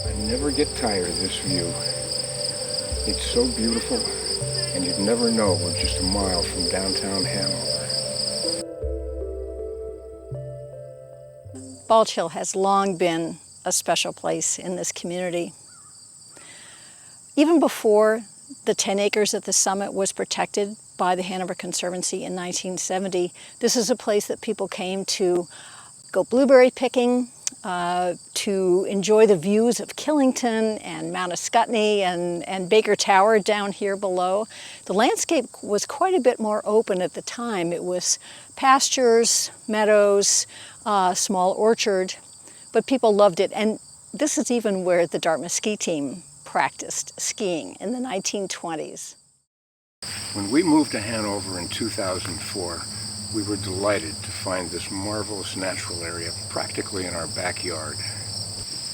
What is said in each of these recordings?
I never get tired of this view. It's so beautiful, and you'd never know we're just a mile from downtown Hanover. Bulge Hill has long been a special place in this community. Even before the 10 acres at the summit was protected by the Hanover Conservancy in 1970, this is a place that people came to go blueberry picking, to enjoy the views of Killington and Mount Ascutney and Baker Tower down here below. The landscape was quite a bit more open at the time. It was pastures, meadows, small orchard, but people loved it. And this is even where the Dartmouth ski team practiced skiing in the 1920s. When we moved to Hanover in 2004, we were delighted to find this marvelous natural area practically in our backyard.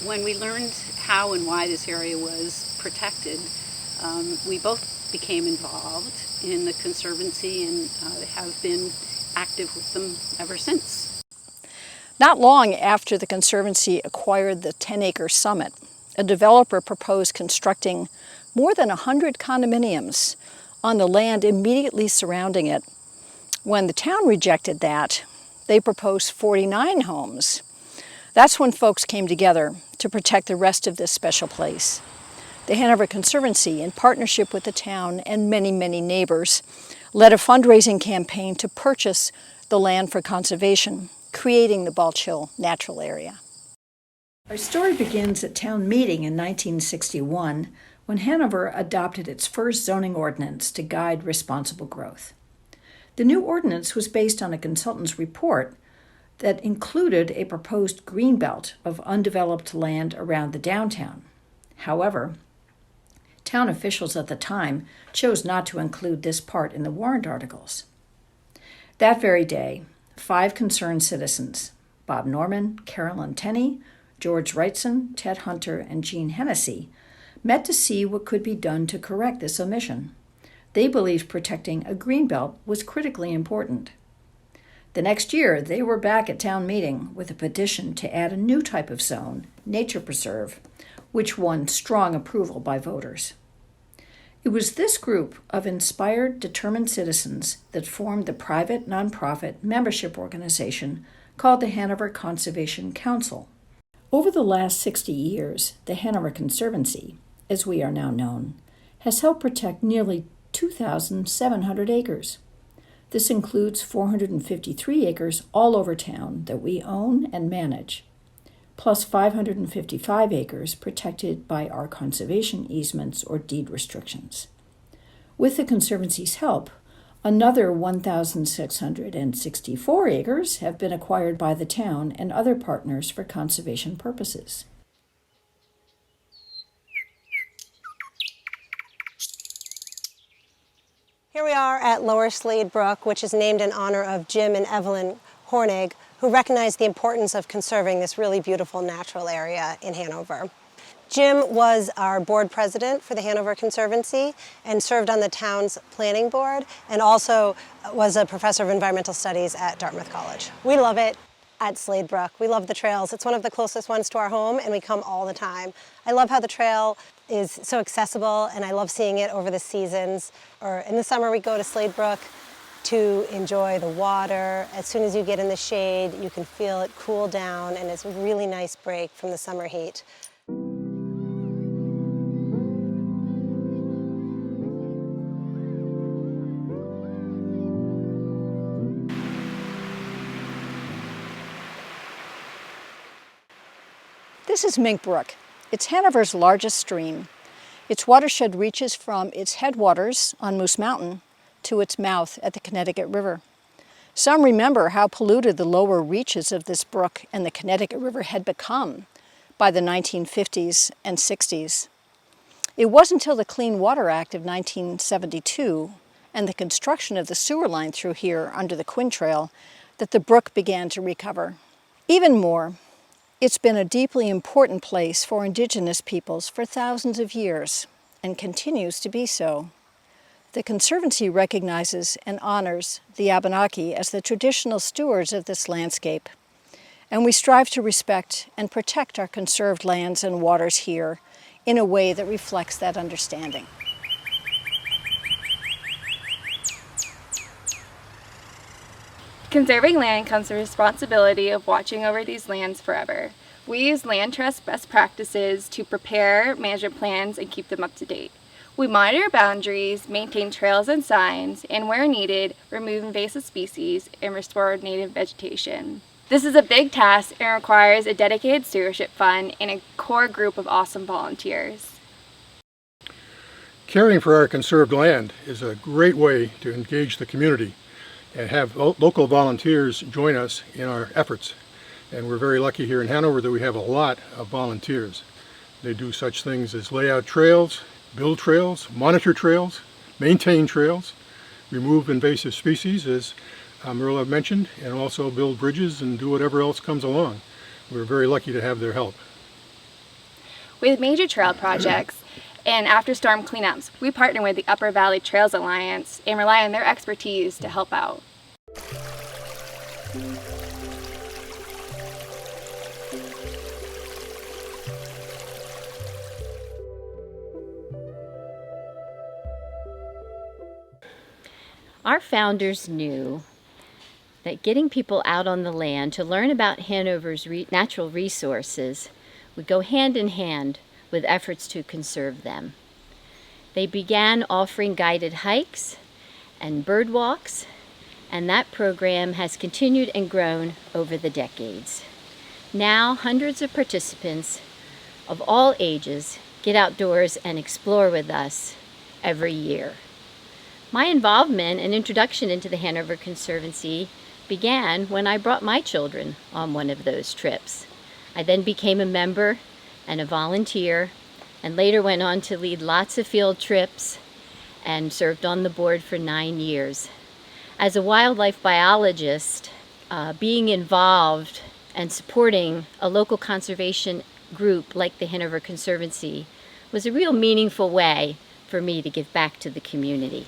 When we learned how and why this area was protected, we both became involved in the Conservancy and have been active with them ever since. Not long after the Conservancy acquired the 10-acre summit, a developer proposed constructing more than 100 condominiums on the land immediately surrounding it. When the town rejected that, they proposed 49 homes. That's when folks came together to protect the rest of this special place. The Hanover Conservancy, in partnership with the town and many, many neighbors, led a fundraising campaign to purchase the land for conservation, creating the Bulge Hill Natural Area. Our story begins at town meeting in 1961, when Hanover adopted its first zoning ordinance to guide responsible growth. The new ordinance was based on a consultant's report that included a proposed greenbelt of undeveloped land around the downtown. However, town officials at the time chose not to include this part in the warrant articles. That very day, 5 concerned citizens, Bob Norman, Carolyn Tenney, George Wrightson, Ted Hunter, and Jean Hennessy, met to see what could be done to correct this omission. They believed protecting a greenbelt was critically important. The next year, they were back at town meeting with a petition to add a new type of zone, nature preserve, which won strong approval by voters. It was this group of inspired, determined citizens that formed the private nonprofit membership organization called the Hanover Conservation Council. Over the last 60 years, the Hanover Conservancy, as we are now known, has helped protect nearly 2,700 acres. This includes 453 acres all over town that we own and manage, plus 555 acres protected by our conservation easements or deed restrictions. With the Conservancy's help, another 1,664 acres have been acquired by the town and other partners for conservation purposes. Here we are at Lower Slade Brook, which is named in honor of Jim and Evelyn Hornig, who recognized the importance of conserving this really beautiful natural area in Hanover. Jim was our board president for the Hanover Conservancy and served on the town's planning board, and also was a professor of environmental studies at Dartmouth College. We love it at Slade Brook. We love the trails. It's one of the closest ones to our home, and we come all the time. I love how the trail is so accessible, and I love seeing it over the seasons. Or in the summer, we go to Slade Brook to enjoy the water. As soon as you get in the shade, you can feel it cool down, and it's a really nice break from the summer heat. This is Mink Brook. It's Hanover's largest stream. Its watershed reaches from its headwaters on Moose Mountain to its mouth at the Connecticut River. Some remember how polluted the lower reaches of this brook and the Connecticut River had become by the 1950s and 60s. It wasn't until the Clean Water Act of 1972 and the construction of the sewer line through here under the Quinn Trail that the brook began to recover. Even more, It's been a deeply important place for Indigenous peoples for thousands of years and continues to be so. The Conservancy recognizes and honors the Abenaki as the traditional stewards of this landscape, and we strive to respect and protect our conserved lands and waters here in a way that reflects that understanding. Conserving land comes with the responsibility of watching over these lands forever. We use land trust best practices to prepare management plans and keep them up to date. We monitor boundaries, maintain trails and signs, and where needed, remove invasive species and restore native vegetation. This is a big task and requires a dedicated stewardship fund and a core group of awesome volunteers. Caring for our conserved land is a great way to engage the community and have local volunteers join us in our efforts. And we're very lucky here in Hanover that we have a lot of volunteers. They do such things as lay out trails, build trails, monitor trails, maintain trails, remove invasive species, as Marilla mentioned, and also build bridges and do whatever else comes along. We're very lucky to have their help. With major trail projects and after storm cleanups, we partner with the Upper Valley Trails Alliance and rely on their expertise to help out. Our founders knew that getting people out on the land to learn about Hanover's natural resources would go hand in hand with efforts to conserve them. They began offering guided hikes and bird walks, and that program has continued and grown over the decades. Now, hundreds of participants of all ages get outdoors and explore with us every year. My involvement and introduction into the Hanover Conservancy began when I brought my children on one of those trips. I then became a member and a volunteer, and later went on to lead lots of field trips and served on the board for 9 years. As a wildlife biologist, being involved and supporting a local conservation group like the Hanover Conservancy was a real meaningful way for me to give back to the community.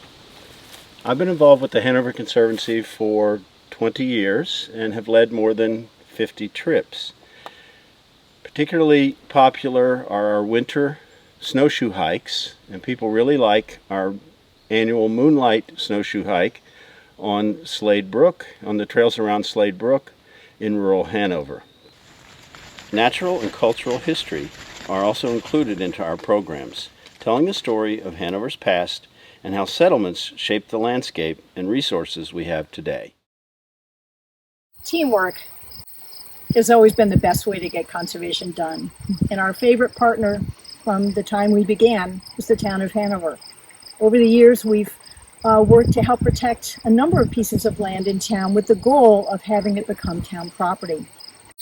I've been involved with the Hanover Conservancy for 20 years and have led more than 50 trips. Particularly popular are our winter snowshoe hikes, and people really like our annual Moonlight snowshoe hike on Slade Brook, on the trails around Slade Brook in rural Hanover. Natural and cultural history are also included into our programs, telling the story of Hanover's past and how settlements shaped the landscape and resources we have today. Teamwork has always been the best way to get conservation done. And our favorite partner from the time we began was the town of Hanover. Over the years, we've worked to help protect a number of pieces of land in town with the goal of having it become town property.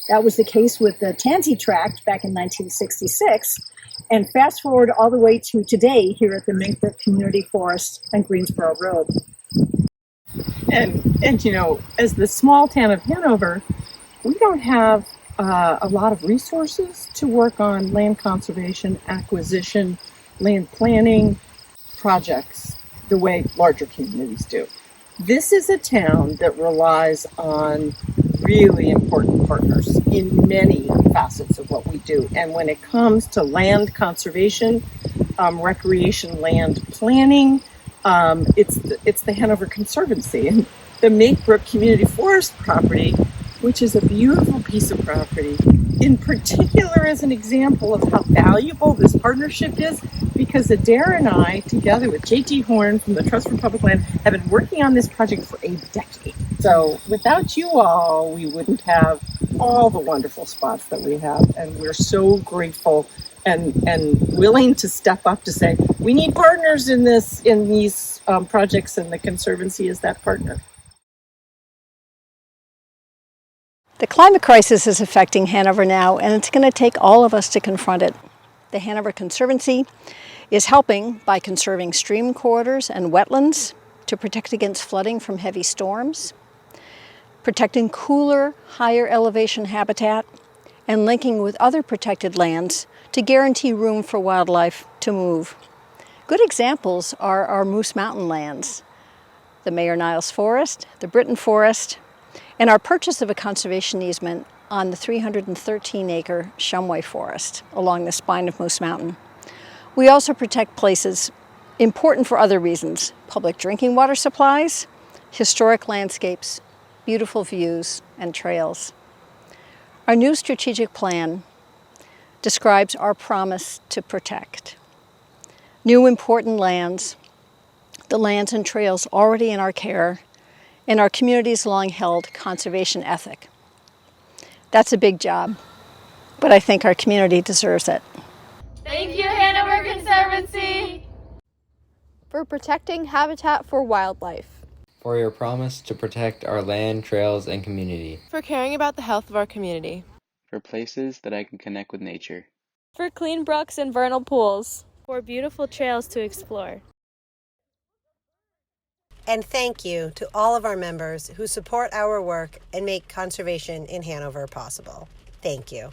That was the case with the Tansy Tract back in 1966, and fast forward all the way to today here at the Minkbrook Community Forest and Greensboro Road. And you know, as the small town of Hanover, we don't have a lot of resources to work on land conservation, acquisition, land planning projects the way larger communities do. This is a town that relies on really important partners in many facets of what we do. And when it comes to land conservation, recreation land planning, it's the Hanover Conservancy. And the Minkbrook Community Forest property, which is a beautiful piece of property, in particular as an example of how valuable this partnership is, because Adair and I, together with J.T. Horn from the Trust for Public Land, have been working on this project for a decade. So without you all, we wouldn't have all the wonderful spots that we have, and we're so grateful and willing to step up to say, we need partners in these projects, and the Conservancy is that partner. The climate crisis is affecting Hanover now, and it's going to take all of us to confront it. The Hanover Conservancy is helping by conserving stream corridors and wetlands to protect against flooding from heavy storms, protecting cooler, higher elevation habitat, and linking with other protected lands to guarantee room for wildlife to move. Good examples are our Moose Mountain lands, the Mayor Niles Forest, the Britton Forest, and our purchase of a conservation easement on the 313-acre Shumway Forest along the spine of Moose Mountain. We also protect places important for other reasons: public drinking water supplies, historic landscapes, beautiful views, and trails. Our new strategic plan describes our promise to protect new important lands, the lands and trails already in our care, and our community's long-held conservation ethic. That's a big job, but I think our community deserves it. Thank you, Hanover Conservancy, for protecting habitat for wildlife, for your promise to protect our land, trails, and community, for caring about the health of our community, for places that I can connect with nature, for clean brooks and vernal pools, for beautiful trails to explore. And thank you to all of our members who support our work and make conservation in Hanover possible. Thank you.